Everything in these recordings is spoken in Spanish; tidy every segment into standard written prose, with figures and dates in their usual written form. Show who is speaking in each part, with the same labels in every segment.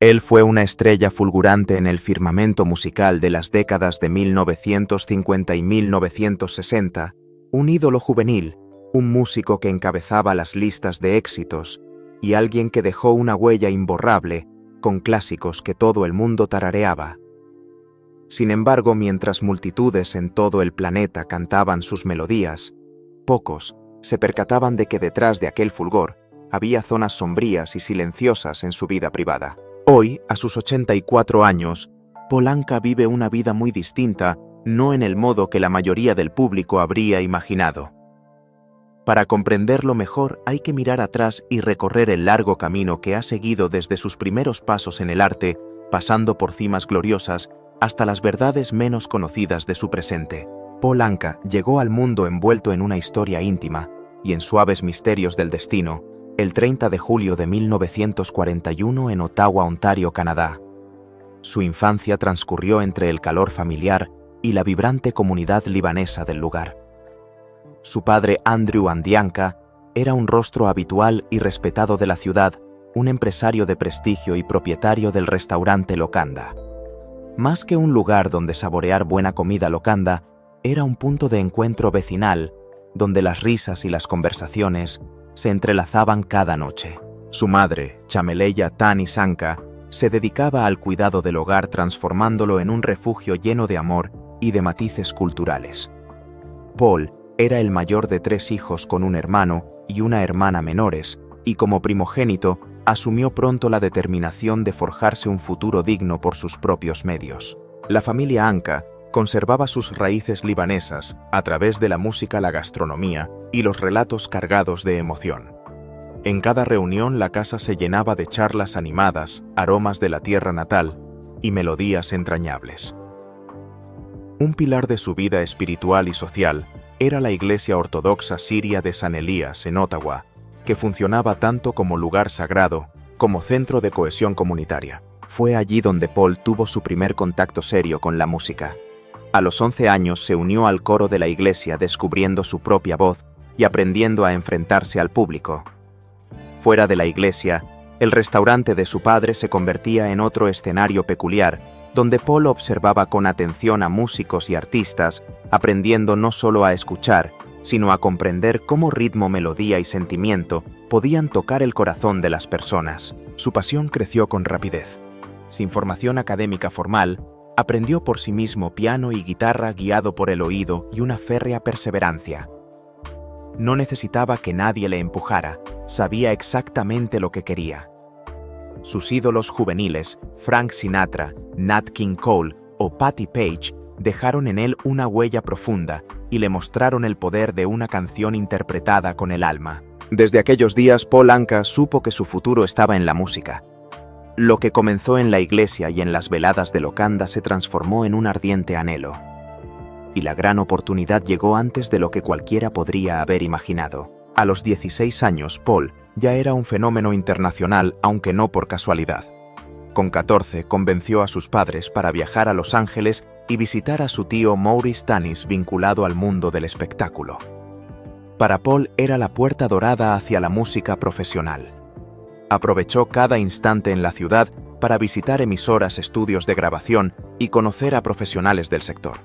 Speaker 1: Él fue una estrella fulgurante en el firmamento musical de las décadas de 1950 y 1960, un ídolo juvenil, un músico que encabezaba las listas de éxitos y alguien que dejó una huella imborrable con clásicos que todo el mundo tarareaba. Sin embargo, mientras multitudes en todo el planeta cantaban sus melodías, pocos se percataban de que detrás de aquel fulgor había zonas sombrías y silenciosas en su vida privada. Hoy, a sus 84 años, Paul Anka vive una vida muy distinta, no en el modo que la mayoría del público habría imaginado. Para comprenderlo mejor hay que mirar atrás y recorrer el largo camino que ha seguido desde sus primeros pasos en el arte, pasando por cimas gloriosas, hasta las verdades menos conocidas de su presente. Paul Anka llegó al mundo envuelto en una historia íntima y en suaves misterios del destino, el 30 de julio de 1941 en Ottawa, Ontario, Canadá. Su infancia transcurrió entre el calor familiar y la vibrante comunidad libanesa del lugar. Su padre, Andrew Andianka, era un rostro habitual y respetado de la ciudad, un empresario de prestigio y propietario del restaurante Locanda. Más que un lugar donde saborear buena comida Locanda, era un punto de encuentro vecinal, donde las risas y las conversaciones se entrelazaban cada noche. Su madre, Chameleya Tani Sanka, se dedicaba al cuidado del hogar transformándolo en un refugio lleno de amor y de matices culturales. Paul era el mayor de 3 hijos con un hermano y una hermana menores, y como primogénito asumió pronto la determinación de forjarse un futuro digno por sus propios medios. La familia Anka conservaba sus raíces libanesas a través de la música, la gastronomía y los relatos cargados de emoción. En cada reunión la casa se llenaba de charlas animadas, aromas de la tierra natal y melodías entrañables. Un pilar de su vida espiritual y social era la iglesia ortodoxa siria de San Elías en Ottawa, que funcionaba tanto como lugar sagrado como centro de cohesión comunitaria. Fue allí donde Paul tuvo su primer contacto serio con la música. A los 11 años se unió al coro de la iglesia descubriendo su propia voz y aprendiendo a enfrentarse al público. Fuera de la iglesia, el restaurante de su padre se convertía en otro escenario peculiar, donde Paul observaba con atención a músicos y artistas, aprendiendo no solo a escuchar, sino a comprender cómo ritmo, melodía y sentimiento podían tocar el corazón de las personas. Su pasión creció con rapidez. Sin formación académica formal, aprendió por sí mismo piano y guitarra guiado por el oído y una férrea perseverancia. No necesitaba que nadie le empujara, sabía exactamente lo que quería. Sus ídolos juveniles, Frank Sinatra, Nat King Cole o Patti Page, dejaron en él una huella profunda y le mostraron el poder de una canción interpretada con el alma. Desde aquellos días, Paul Anka supo que su futuro estaba en la música. Lo que comenzó en la iglesia y en las veladas de Locanda se transformó en un ardiente anhelo. Y la gran oportunidad llegó antes de lo que cualquiera podría haber imaginado. A los 16 años, Paul ya era un fenómeno internacional, aunque no por casualidad. Con 14 convenció a sus padres para viajar a Los Ángeles y visitar a su tío Maurice Tanis vinculado al mundo del espectáculo. Para Paul era la puerta dorada hacia la música profesional. Aprovechó cada instante en la ciudad para visitar emisoras, estudios de grabación y conocer a profesionales del sector.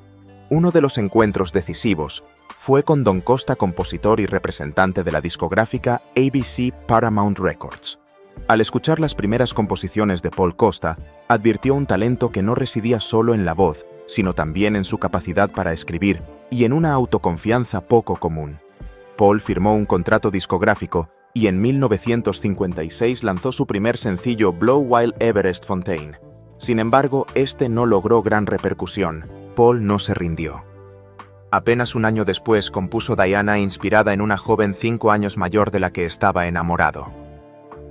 Speaker 1: Uno de los encuentros decisivos fue con Don Costa, compositor y representante de la discográfica ABC Paramount Records. Al escuchar las primeras composiciones de Paul Costa, advirtió un talento que no residía solo en la voz, sino también en su capacidad para escribir y en una autoconfianza poco común. Paul firmó un contrato discográfico y en 1956 lanzó su primer sencillo Blow While Everest Fontaine. Sin embargo, este no logró gran repercusión. Paul no se rindió. Apenas un año después compuso Diana, inspirada en una joven 5 años mayor de la que estaba enamorado.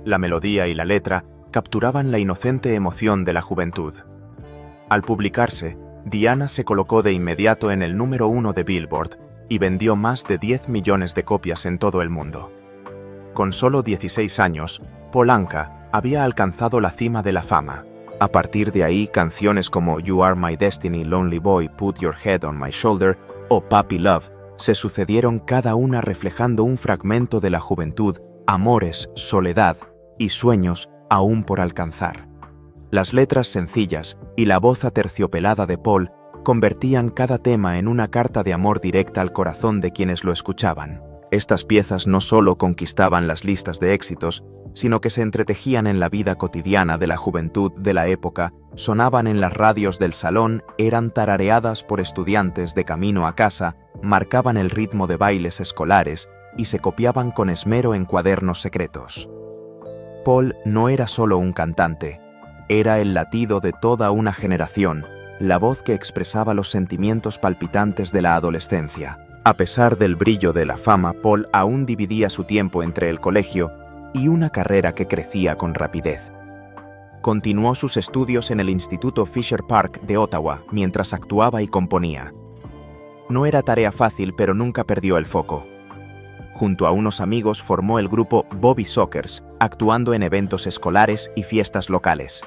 Speaker 1: La melodía y la letra capturaban la inocente emoción de la juventud. Al publicarse, Diana se colocó de inmediato en el número 1 de Billboard y vendió más de 10 millones de copias en todo el mundo. Con solo 16 años, Paul Anka había alcanzado la cima de la fama. A partir de ahí, canciones como You Are My Destiny, Lonely Boy, Put Your Head on My Shoulder o Puppy Love se sucedieron, cada una reflejando un fragmento de la juventud, amores, soledad y sueños aún por alcanzar. Las letras sencillas y la voz aterciopelada de Paul convertían cada tema en una carta de amor directa al corazón de quienes lo escuchaban. Estas piezas no solo conquistaban las listas de éxitos, sino que se entretejían en la vida cotidiana de la juventud de la época, sonaban en las radios del salón, eran tarareadas por estudiantes de camino a casa, marcaban el ritmo de bailes escolares y se copiaban con esmero en cuadernos secretos. Paul no era solo un cantante, era el latido de toda una generación, la voz que expresaba los sentimientos palpitantes de la adolescencia. A pesar del brillo de la fama, Paul aún dividía su tiempo entre el colegio y una carrera que crecía con rapidez. Continuó sus estudios en el Instituto Fisher Park de Ottawa mientras actuaba y componía. No era tarea fácil, pero nunca perdió el foco. Junto a unos amigos formó el grupo Bobby Sockers, actuando en eventos escolares y fiestas locales.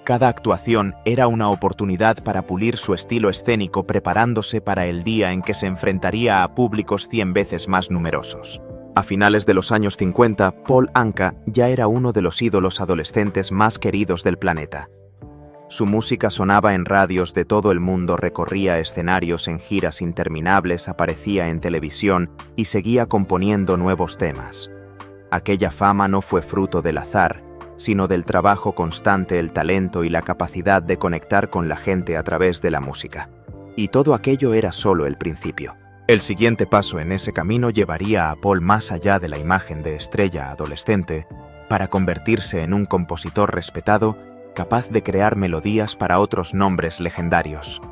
Speaker 1: Cada actuación era una oportunidad para pulir su estilo escénico, preparándose para el día en que se enfrentaría a públicos 100 veces más numerosos. A finales de los años 50, Paul Anka ya era uno de los ídolos adolescentes más queridos del planeta. Su música sonaba en radios de todo el mundo, recorría escenarios en giras interminables, aparecía en televisión y seguía componiendo nuevos temas. Aquella fama no fue fruto del azar, sino del trabajo constante, el talento y la capacidad de conectar con la gente a través de la música. Y todo aquello era solo el principio. El siguiente paso en ese camino llevaría a Paul más allá de la imagen de estrella adolescente para convertirse en un compositor respetado, capaz de crear melodías para otros nombres legendarios.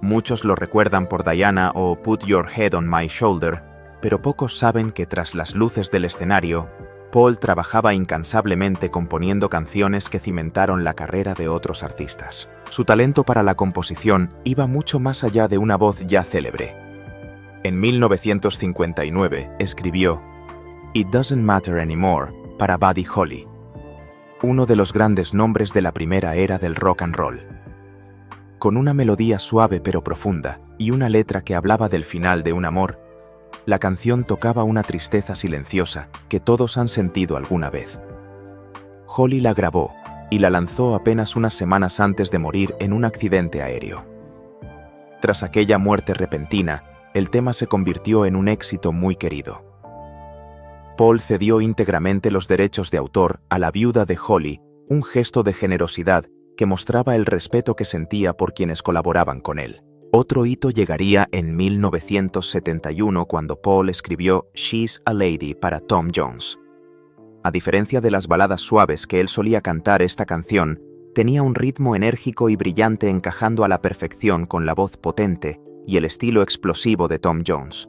Speaker 1: Muchos lo recuerdan por Diana o Put Your Head on My Shoulder, pero pocos saben que tras las luces del escenario, Paul trabajaba incansablemente componiendo canciones que cimentaron la carrera de otros artistas. Su talento para la composición iba mucho más allá de una voz ya célebre. En 1959 escribió It Doesn't Matter Anymore para Buddy Holly, uno de los grandes nombres de la primera era del rock and roll. Con una melodía suave pero profunda y una letra que hablaba del final de un amor, la canción tocaba una tristeza silenciosa que todos han sentido alguna vez. Holly la grabó y la lanzó apenas unas semanas antes de morir en un accidente aéreo. Tras aquella muerte repentina, el tema se convirtió en un éxito muy querido. Paul cedió íntegramente los derechos de autor a la viuda de Holly, un gesto de generosidad que mostraba el respeto que sentía por quienes colaboraban con él. Otro hito llegaría en 1971 cuando Paul escribió She's a Lady para Tom Jones. A diferencia de las baladas suaves que él solía cantar, esta canción tenía un ritmo enérgico y brillante, encajando a la perfección con la voz potente y el estilo explosivo de Tom Jones.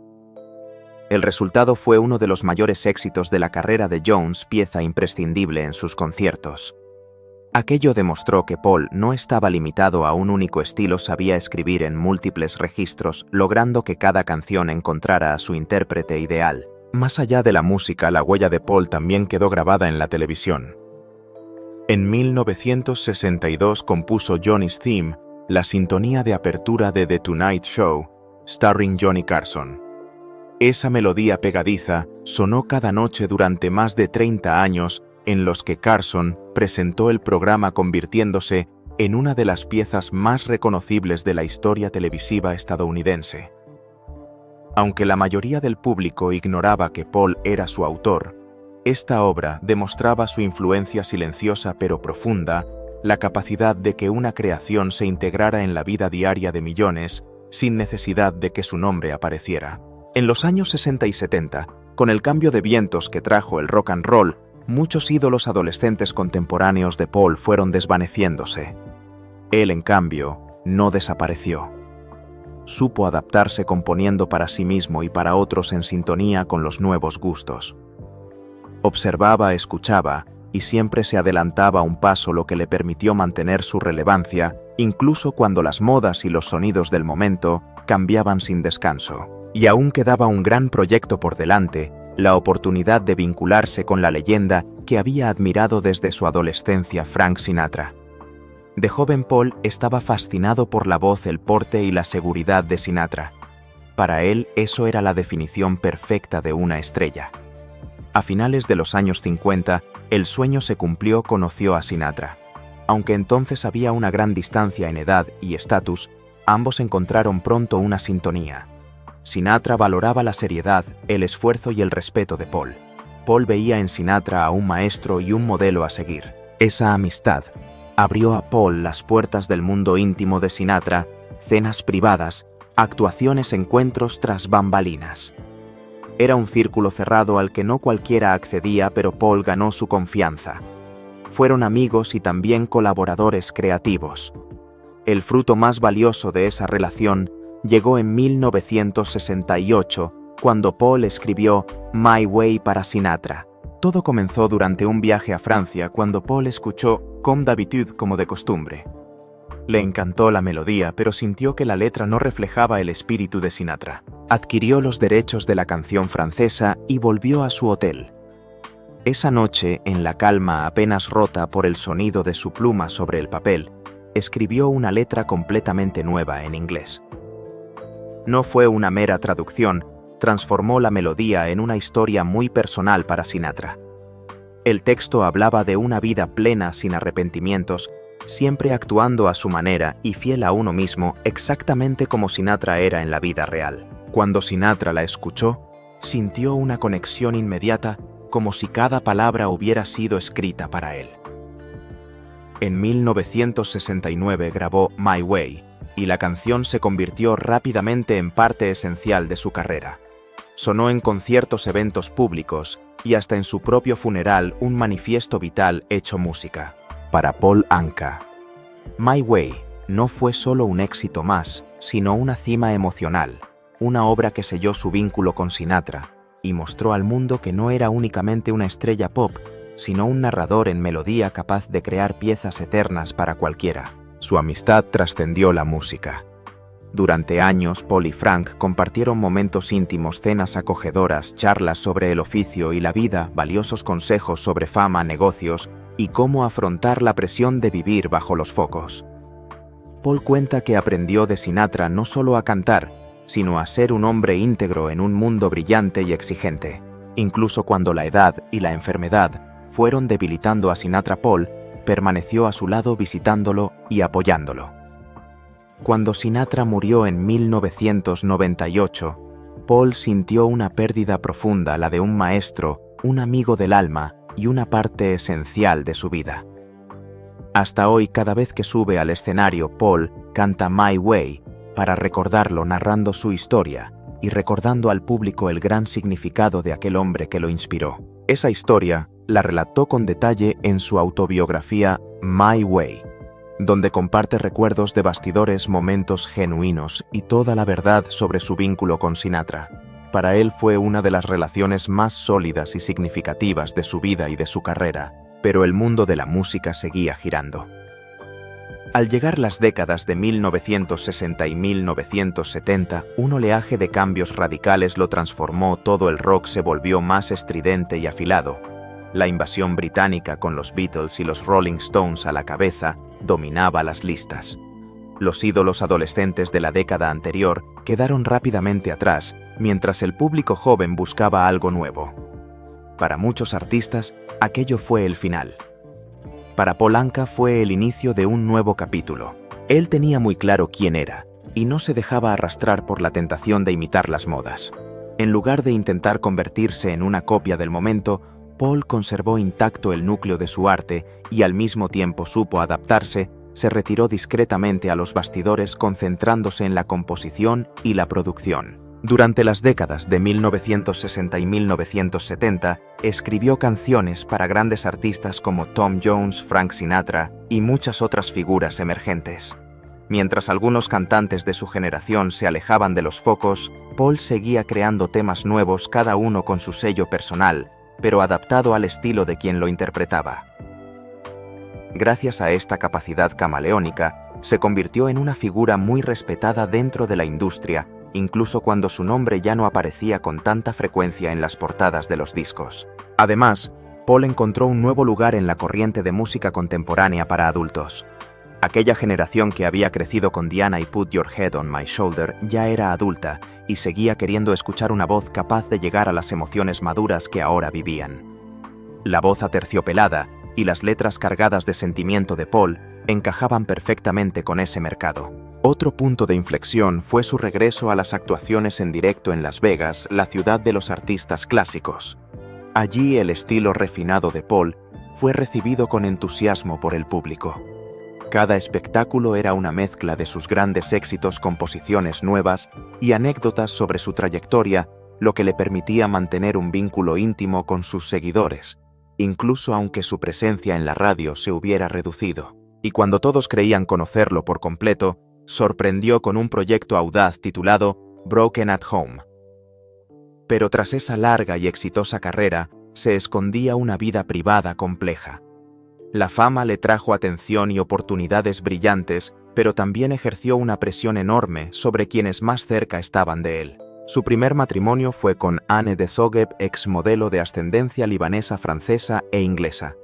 Speaker 1: El resultado fue uno de los mayores éxitos de la carrera de Jones, pieza imprescindible en sus conciertos. Aquello demostró que Paul no estaba limitado a un único estilo, sabía escribir en múltiples registros, logrando que cada canción encontrara a su intérprete ideal. Más allá de la música, la huella de Paul también quedó grabada en la televisión. En 1962 compuso Johnny's Theme, la sintonía de apertura de The Tonight Show, starring Johnny Carson. Esa melodía pegadiza sonó cada noche durante más de 30 años en los que Carson presentó el programa, convirtiéndose en una de las piezas más reconocibles de la historia televisiva estadounidense. Aunque la mayoría del público ignoraba que Paul era su autor, esta obra demostraba su influencia silenciosa pero profunda, la capacidad de que una creación se integrara en la vida diaria de millones sin necesidad de que su nombre apareciera. En los años 60 y 70, con el cambio de vientos que trajo el rock and roll, muchos ídolos adolescentes contemporáneos de Paul fueron desvaneciéndose. Él, en cambio, no desapareció. Supo adaptarse componiendo para sí mismo y para otros en sintonía con los nuevos gustos. Observaba, escuchaba y siempre se adelantaba un paso, lo que le permitió mantener su relevancia, incluso cuando las modas y los sonidos del momento cambiaban sin descanso. Y aún quedaba un gran proyecto por delante, la oportunidad de vincularse con la leyenda que había admirado desde su adolescencia, Frank Sinatra. De joven, Paul estaba fascinado por la voz, el porte y la seguridad de Sinatra. Para él, eso era la definición perfecta de una estrella. A finales de los años 50, el sueño se cumplió, conoció a Sinatra. Aunque entonces había una gran distancia en edad y estatus, ambos encontraron pronto una sintonía. Sinatra valoraba la seriedad, el esfuerzo y el respeto de Paul. Paul veía en Sinatra a un maestro y un modelo a seguir. Esa amistad abrió a Paul las puertas del mundo íntimo de Sinatra, cenas privadas, actuaciones, encuentros tras bambalinas. Era un círculo cerrado al que no cualquiera accedía, pero Paul ganó su confianza. Fueron amigos y también colaboradores creativos. El fruto más valioso de esa relación llegó en 1968, cuando Paul escribió My Way para Sinatra. Todo comenzó durante un viaje a Francia, cuando Paul escuchó Comme d'habitude, como de costumbre. Le encantó la melodía, pero sintió que la letra no reflejaba el espíritu de Sinatra. Adquirió los derechos de la canción francesa y volvió a su hotel. Esa noche, en la calma apenas rota por el sonido de su pluma sobre el papel, escribió una letra completamente nueva en inglés. No fue una mera traducción, transformó la melodía en una historia muy personal para Sinatra. El texto hablaba de una vida plena sin arrepentimientos, siempre actuando a su manera y fiel a uno mismo, exactamente como Sinatra era en la vida real. Cuando Sinatra la escuchó, sintió una conexión inmediata, como si cada palabra hubiera sido escrita para él. En 1969 grabó My Way, y la canción se convirtió rápidamente en parte esencial de su carrera. Sonó en conciertos, eventos públicos y hasta en su propio funeral, un manifiesto vital hecho música. Para Paul Anka, My Way no fue solo un éxito más, sino una cima emocional, una obra que selló su vínculo con Sinatra y mostró al mundo que no era únicamente una estrella pop, sino un narrador en melodía capaz de crear piezas eternas para cualquiera. Su amistad trascendió la música. Durante años, Paul y Frank compartieron momentos íntimos, cenas acogedoras, charlas sobre el oficio y la vida, valiosos consejos sobre fama, negocios y cómo afrontar la presión de vivir bajo los focos. Paul cuenta que aprendió de Sinatra no solo a cantar, sino a ser un hombre íntegro en un mundo brillante y exigente. Incluso cuando la edad y la enfermedad fueron debilitando a Sinatra, Paul permaneció a su lado visitándolo y apoyándolo. Cuando Sinatra murió en 1998, Paul sintió una pérdida profunda, la de un maestro, un amigo del alma y una parte esencial de su vida. Hasta hoy, cada vez que sube al escenario, Paul canta My Way para recordarlo, narrando su historia y recordando al público el gran significado de aquel hombre que lo inspiró. Esa historia la relató con detalle en su autobiografía My Way, donde comparte recuerdos de bastidores, momentos genuinos y toda la verdad sobre su vínculo con Sinatra. Para él fue una de las relaciones más sólidas y significativas de su vida y de su carrera, pero el mundo de la música seguía girando. Al llegar las décadas de 1960 y 1970, un oleaje de cambios radicales lo transformó. Todo el rock se volvió más estridente y afilado. La invasión británica, con los Beatles y los Rolling Stones a la cabeza, dominaba las listas. Los ídolos adolescentes de la década anterior quedaron rápidamente atrás, mientras el público joven buscaba algo nuevo. Para muchos artistas, aquello fue el final. Para Paul Anka fue el inicio de un nuevo capítulo. Él tenía muy claro quién era, y no se dejaba arrastrar por la tentación de imitar las modas. En lugar de intentar convertirse en una copia del momento, Paul conservó intacto el núcleo de su arte y al mismo tiempo supo adaptarse. Se retiró discretamente a los bastidores, concentrándose en la composición y la producción. Durante las décadas de 1960 y 1970, escribió canciones para grandes artistas como Tom Jones, Frank Sinatra y muchas otras figuras emergentes. Mientras algunos cantantes de su generación se alejaban de los focos, Paul seguía creando temas nuevos, cada uno con su sello personal, pero adaptado al estilo de quien lo interpretaba. Gracias a esta capacidad camaleónica, se convirtió en una figura muy respetada dentro de la industria, incluso cuando su nombre ya no aparecía con tanta frecuencia en las portadas de los discos. Además, Paul encontró un nuevo lugar en la corriente de música contemporánea para adultos. Aquella generación que había crecido con Diana y Put Your Head on My Shoulder ya era adulta y seguía queriendo escuchar una voz capaz de llegar a las emociones maduras que ahora vivían. La voz aterciopelada, y las letras cargadas de sentimiento de Paul encajaban perfectamente con ese mercado. Otro punto de inflexión fue su regreso a las actuaciones en directo en Las Vegas, la ciudad de los artistas clásicos. Allí el estilo refinado de Paul fue recibido con entusiasmo por el público. Cada espectáculo era una mezcla de sus grandes éxitos, composiciones nuevas y anécdotas sobre su trayectoria, lo que le permitía mantener un vínculo íntimo con sus seguidores, incluso aunque su presencia en la radio se hubiera reducido. Y cuando todos creían conocerlo por completo, sorprendió con un proyecto audaz titulado Broken at Home. Pero tras esa larga y exitosa carrera, se escondía una vida privada compleja. La fama le trajo atención y oportunidades brillantes, pero también ejerció una presión enorme sobre quienes más cerca estaban de él. Su primer matrimonio fue con Anne de Zogheb, exmodelo de ascendencia libanesa, francesa e inglesa.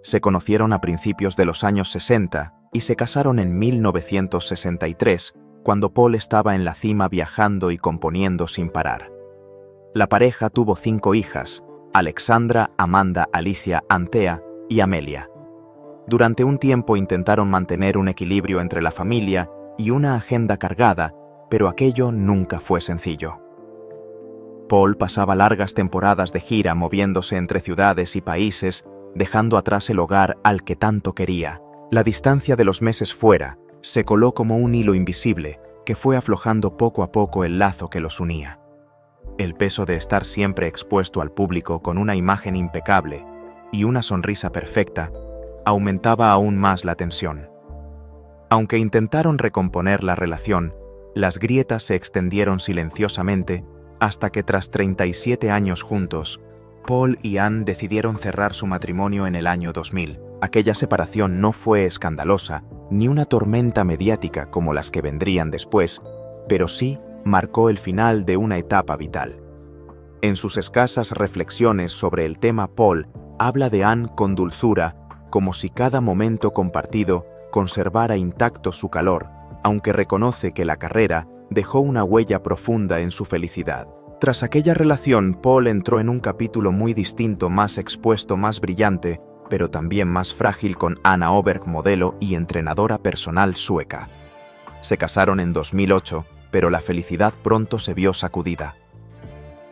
Speaker 1: Se conocieron a principios de los años 60 y se casaron en 1963, cuando Paul estaba en la cima viajando y componiendo sin parar. La pareja tuvo 5 hijas: Alexandra, Amanda, Alicia, Antea y Amelia. Durante un tiempo intentaron mantener un equilibrio entre la familia y una agenda cargada, pero aquello nunca fue sencillo. Paul pasaba largas temporadas de gira moviéndose entre ciudades y países, dejando atrás el hogar al que tanto quería. La distancia de los meses fuera se coló como un hilo invisible que fue aflojando poco a poco el lazo que los unía. El peso de estar siempre expuesto al público con una imagen impecable y una sonrisa perfecta aumentaba aún más la tensión. Aunque intentaron recomponer la relación, las grietas se extendieron silenciosamente hasta que tras 37 años juntos, Paul y Anne decidieron cerrar su matrimonio en el año 2000. Aquella separación no fue escandalosa ni una tormenta mediática como las que vendrían después, pero sí marcó el final de una etapa vital. En sus escasas reflexiones sobre el tema, Paul habla de Anne con dulzura, como si cada momento compartido conservara intacto su calor, aunque reconoce que la carrera dejó una huella profunda en su felicidad. Tras aquella relación, Paul entró en un capítulo muy distinto, más expuesto, más brillante, pero también más frágil, con Anna Oberg, modelo y entrenadora personal sueca. Se casaron en 2008, pero la felicidad pronto se vio sacudida.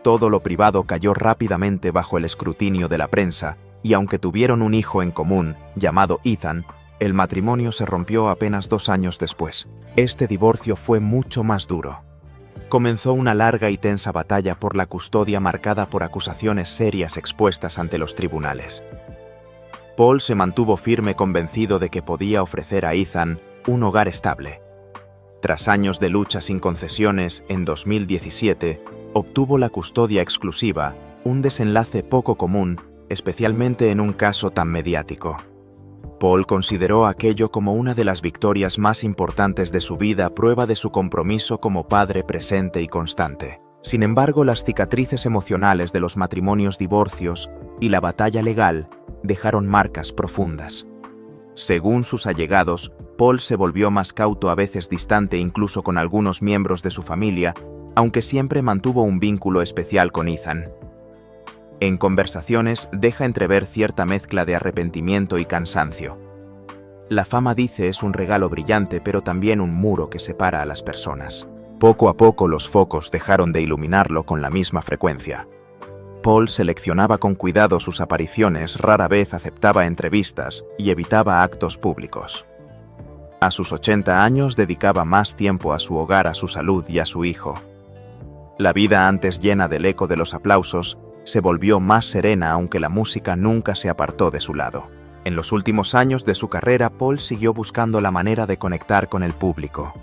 Speaker 1: Todo lo privado cayó rápidamente bajo el escrutinio de la prensa, y aunque tuvieron un hijo en común, llamado Ethan, el matrimonio se rompió apenas 2 años después. Este divorcio fue mucho más duro. Comenzó una larga y tensa batalla por la custodia marcada por acusaciones serias expuestas ante los tribunales. Paul se mantuvo firme, convencido de que podía ofrecer a Ethan un hogar estable. Tras años de lucha sin concesiones, en 2017 obtuvo la custodia exclusiva, un desenlace poco común, especialmente en un caso tan mediático. Paul consideró aquello como una de las victorias más importantes de su vida, prueba de su compromiso como padre presente y constante. Sin embargo, las cicatrices emocionales de los matrimonios, divorcios y la batalla legal dejaron marcas profundas. Según sus allegados, Paul se volvió más cauto, a veces distante incluso con algunos miembros de su familia, aunque siempre mantuvo un vínculo especial con Ethan. En conversaciones deja entrever cierta mezcla de arrepentimiento y cansancio. La fama, dice, es un regalo brillante, pero también un muro que separa a las personas. Poco a poco los focos dejaron de iluminarlo con la misma frecuencia. Paul seleccionaba con cuidado sus apariciones, rara vez aceptaba entrevistas y evitaba actos públicos. A sus 80 años dedicaba más tiempo a su hogar, a su salud y a su hijo. La vida, antes llena del eco de los aplausos, se volvió más serena, aunque la música nunca se apartó de su lado. En los últimos años de su carrera, Paul siguió buscando la manera de conectar con el público.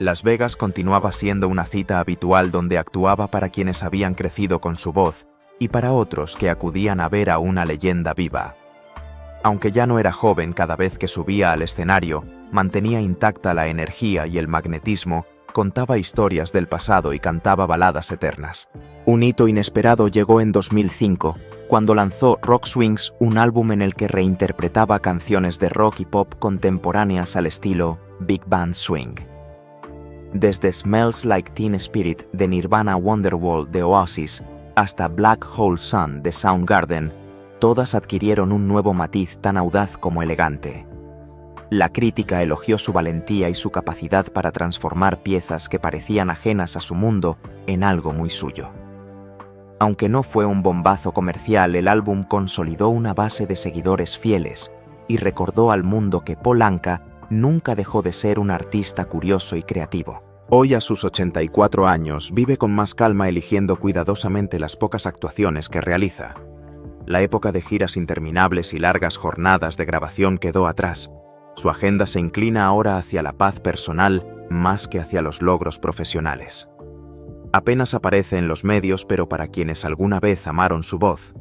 Speaker 1: Las Vegas continuaba siendo una cita habitual donde actuaba para quienes habían crecido con su voz y para otros que acudían a ver a una leyenda viva. Aunque ya no era joven, cada vez que subía al escenario, mantenía intacta la energía y el magnetismo, contaba historias del pasado y cantaba baladas eternas. Un hito inesperado llegó en 2005, cuando lanzó Rock Swings, un álbum en el que reinterpretaba canciones de rock y pop contemporáneas al estilo Big Band Swing. Desde Smells Like Teen Spirit de Nirvana, Wonderwall de Oasis, hasta Black Hole Sun de Soundgarden, todas adquirieron un nuevo matiz tan audaz como elegante. La crítica elogió su valentía y su capacidad para transformar piezas que parecían ajenas a su mundo en algo muy suyo. Aunque no fue un bombazo comercial, el álbum consolidó una base de seguidores fieles y recordó al mundo que Paul Anka nunca dejó de ser un artista curioso y creativo. Hoy, a sus 84 años, vive con más calma eligiendo cuidadosamente las pocas actuaciones que realiza. La época de giras interminables y largas jornadas de grabación quedó atrás. Su agenda se inclina ahora hacia la paz personal más que hacia los logros profesionales. Apenas aparece en los medios, pero para quienes alguna vez amaron su voz.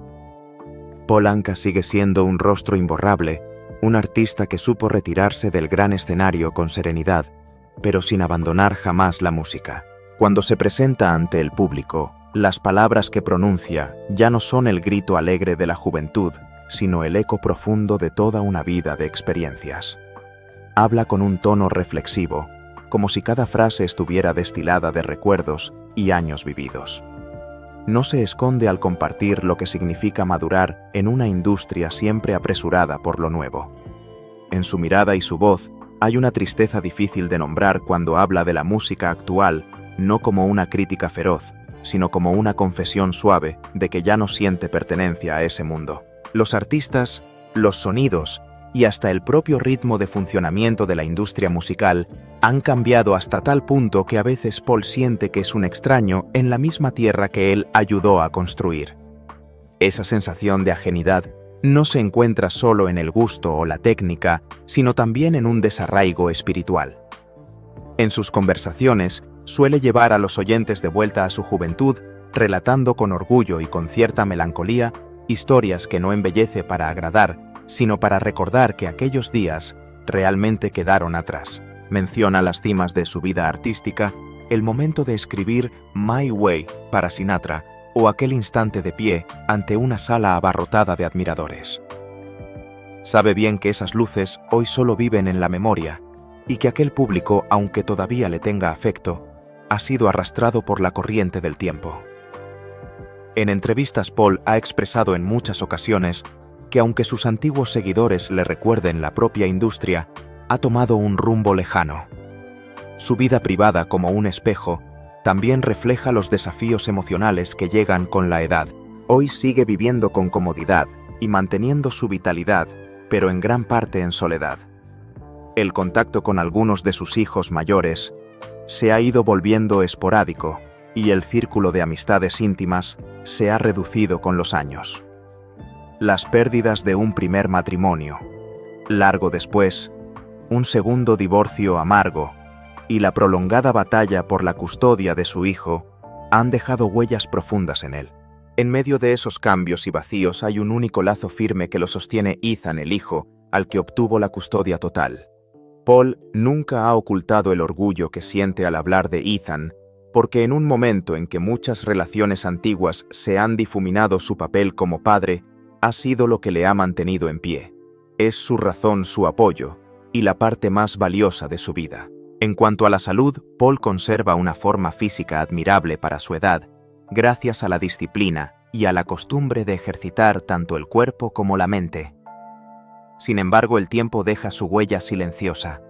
Speaker 1: Paul Anka sigue siendo un rostro imborrable, un artista que supo retirarse del gran escenario con serenidad, pero sin abandonar jamás la música. Cuando se presenta ante el público, las palabras que pronuncia ya no son el grito alegre de la juventud, sino el eco profundo de toda una vida de experiencias. Habla con un tono reflexivo, como si cada frase estuviera destilada de recuerdos y años vividos. No se esconde al compartir lo que significa madurar en una industria siempre apresurada por lo nuevo. En su mirada y su voz hay una tristeza difícil de nombrar cuando habla de la música actual, no como una crítica feroz, sino como una confesión suave de que ya no siente pertenencia a ese mundo. Los artistas, los sonidos y hasta el propio ritmo de funcionamiento de la industria musical han cambiado hasta tal punto que a veces Paul siente que es un extraño en la misma tierra que él ayudó a construir. Esa sensación de ajenidad no se encuentra solo en el gusto o la técnica, sino también en un desarraigo espiritual. En sus conversaciones suele llevar a los oyentes de vuelta a su juventud, relatando con orgullo y con cierta melancolía historias que no embellece para agradar, sino para recordar que aquellos días realmente quedaron atrás. Menciona las cimas de su vida artística, el momento de escribir My Way para Sinatra o aquel instante de pie ante una sala abarrotada de admiradores. Sabe bien que esas luces hoy solo viven en la memoria y que aquel público, aunque todavía le tenga afecto, ha sido arrastrado por la corriente del tiempo. En entrevistas, Paul ha expresado en muchas ocasiones que aunque sus antiguos seguidores le recuerden la propia industria, ha tomado un rumbo lejano. Su vida privada, como un espejo, también refleja los desafíos emocionales que llegan con la edad. Hoy sigue viviendo con comodidad y manteniendo su vitalidad, pero en gran parte en soledad. El contacto con algunos de sus hijos mayores se ha ido volviendo esporádico y el círculo de amistades íntimas se ha reducido con los años. Las pérdidas de un primer matrimonio, largo después, un segundo divorcio amargo y la prolongada batalla por la custodia de su hijo han dejado huellas profundas en él. En medio de esos cambios y vacíos hay un único lazo firme que lo sostiene Ethan, el hijo, al que obtuvo la custodia total. Paul nunca ha ocultado el orgullo que siente al hablar de Ethan, porque en un momento en que muchas relaciones antiguas se han difuminado, su papel como padre ha sido lo que le ha mantenido en pie. Es su razón, su apoyo y la parte más valiosa de su vida. En cuanto a la salud, Paul conserva una forma física admirable para su edad, gracias a la disciplina y a la costumbre de ejercitar tanto el cuerpo como la mente. Sin embargo, el tiempo deja su huella silenciosa.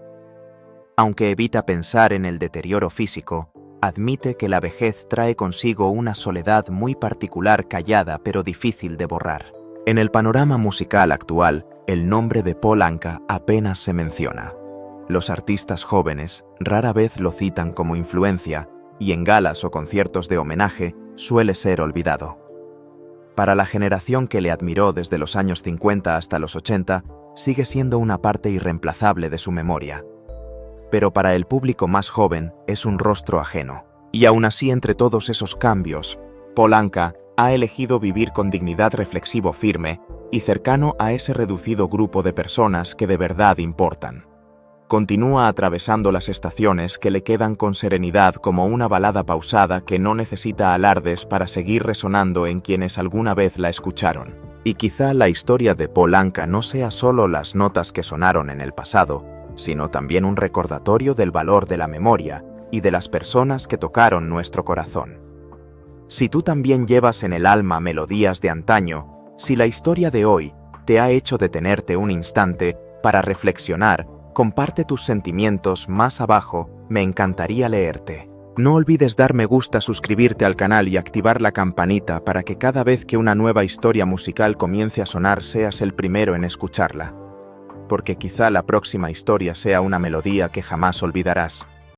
Speaker 1: Aunque evita pensar en el deterioro físico, admite que la vejez trae consigo una soledad muy particular, callada pero difícil de borrar. En el panorama musical actual, el nombre de Paul Anka apenas se menciona. Los artistas jóvenes rara vez lo citan como influencia y en galas o conciertos de homenaje suele ser olvidado. Para la generación que le admiró desde los años 50 hasta los 80, sigue siendo una parte irreemplazable de su memoria. Pero para el público más joven es un rostro ajeno. Y aún así, entre todos esos cambios, Paul Anka ha elegido vivir con dignidad, reflexivo, firme y cercano a ese reducido grupo de personas que de verdad importan. Continúa atravesando las estaciones que le quedan con serenidad, como una balada pausada que no necesita alardes para seguir resonando en quienes alguna vez la escucharon. Y quizá la historia de Paul Anka no sea solo las notas que sonaron en el pasado, sino también un recordatorio del valor de la memoria y de las personas que tocaron nuestro corazón. Si tú también llevas en el alma melodías de antaño, Si la historia de hoy te ha hecho detenerte un instante para reflexionar, comparte tus sentimientos más abajo, me encantaría leerte. No olvides dar me gusta, suscribirte al canal y activar la campanita para que cada vez que una nueva historia musical comience a sonar seas el primero en escucharla. Porque quizá la próxima historia sea una melodía que jamás olvidarás.